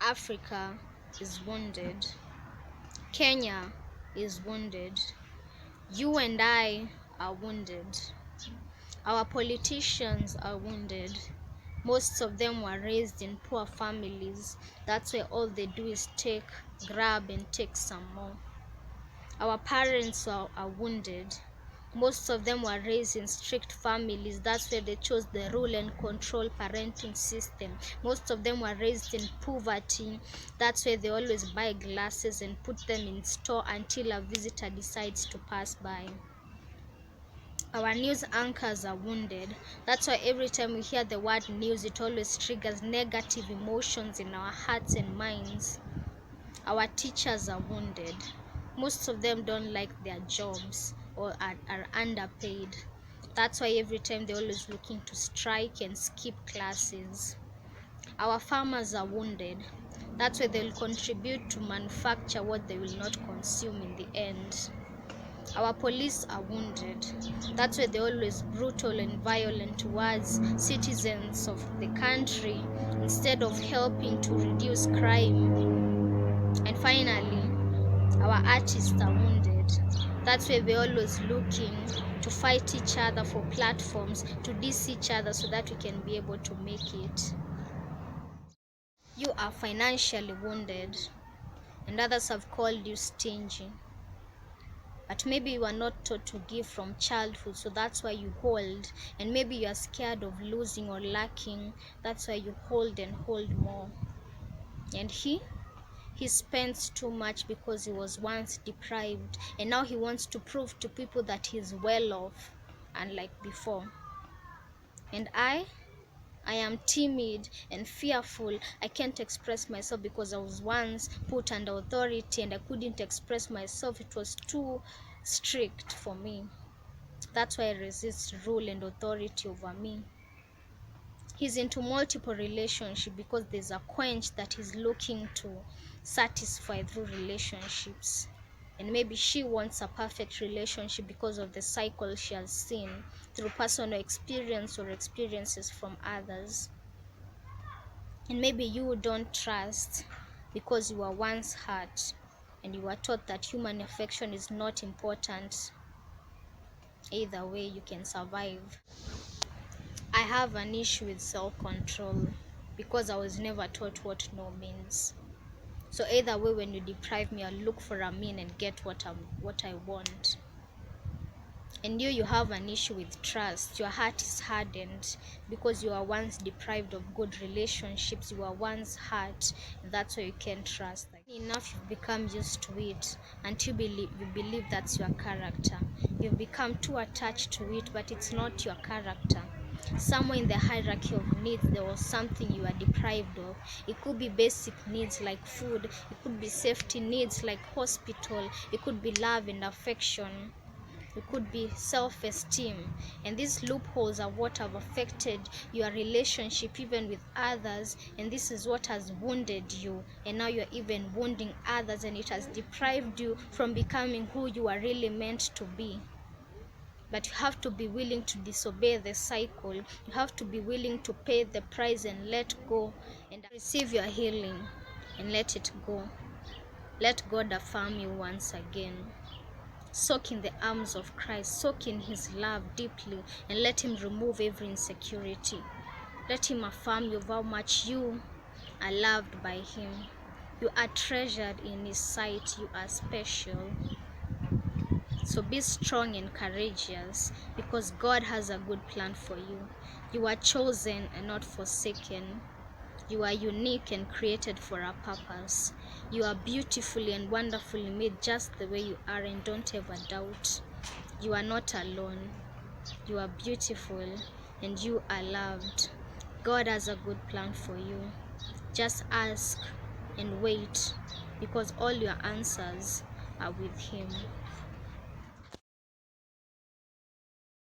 Africa is wounded. Kenya is wounded. You and I are wounded. Our politicians are wounded. Most of them were raised in poor families. That's why all they do is take, grab, and take some more. Our parents are wounded. Most of them were raised in strict families. That's why they chose the rule and control parenting system. Most of them were raised in poverty. That's why they always buy glasses and put them in store until a visitor decides to pass by. Our news anchors are wounded. That's why every time we hear the word news, it always triggers negative emotions in our hearts and minds. Our teachers are wounded. Most of them don't like their jobs or are underpaid. That's why every time they're always looking to strike and skip classes. Our farmers are wounded. That's why they'll contribute to manufacture what they will not consume in the end. Our police are wounded. That's why they're always brutal and violent towards citizens of the country instead of helping to reduce crime. And finally, our artists are wounded. That's why we're always looking to fight each other for platforms, to diss each other so that we can be able to make it. You are financially wounded, and others have called you stingy. But maybe you are not taught to give from childhood, so that's why you hold. And maybe you are scared of losing or lacking, that's why you hold and hold more. And he spends too much because he was once deprived, and now he wants to prove to people that he's well off, unlike before. And I am timid and fearful. I can't express myself because I was once put under authority and I couldn't express myself. It was too strict for me. That's why I resist rule and authority over me. He's into multiple relationships because there's a quench that he's looking to satisfy through relationships. And maybe she wants a perfect relationship because of the cycle she has seen through personal experience or experiences from others. And maybe you don't trust because you were once hurt and you were taught that human affection is not important. Either way, you can survive. I have an issue with self-control because I was never taught what no means. So either way, when you deprive me, I'll look for a mean and get what I want. And you have an issue with trust. Your heart is hardened because you were once deprived of good relationships. You were once hurt, and that's why you can't trust. Enough, you've become used to it until you believe that's your character. You've become too attached to it, but it's not your character. Somewhere in the hierarchy of needs, there was something you are deprived of. It could be basic needs like food. It could be safety needs like hospital. It could be love and affection. It could be self-esteem. And these loopholes are what have affected your relationship even with others, and this is what has wounded you, and now you're even wounding others, and it has deprived you from becoming who you are really meant to be. But you have to be willing to disobey the cycle. You have to be willing to pay the price and let go and receive your healing and let it go. Let God affirm you once again. Soak in the arms of Christ, soak in his love deeply, and let him remove every insecurity. Let him affirm you of how much you are loved by him. You are treasured in his sight. You are special. So be strong and courageous because God has a good plan for you. You are chosen and not forsaken. You are unique and created for a purpose. You are beautifully and wonderfully made just the way you are, and don't ever doubt. You are not alone. You are beautiful and you are loved. God has a good plan for you. Just ask and wait because all your answers are with him.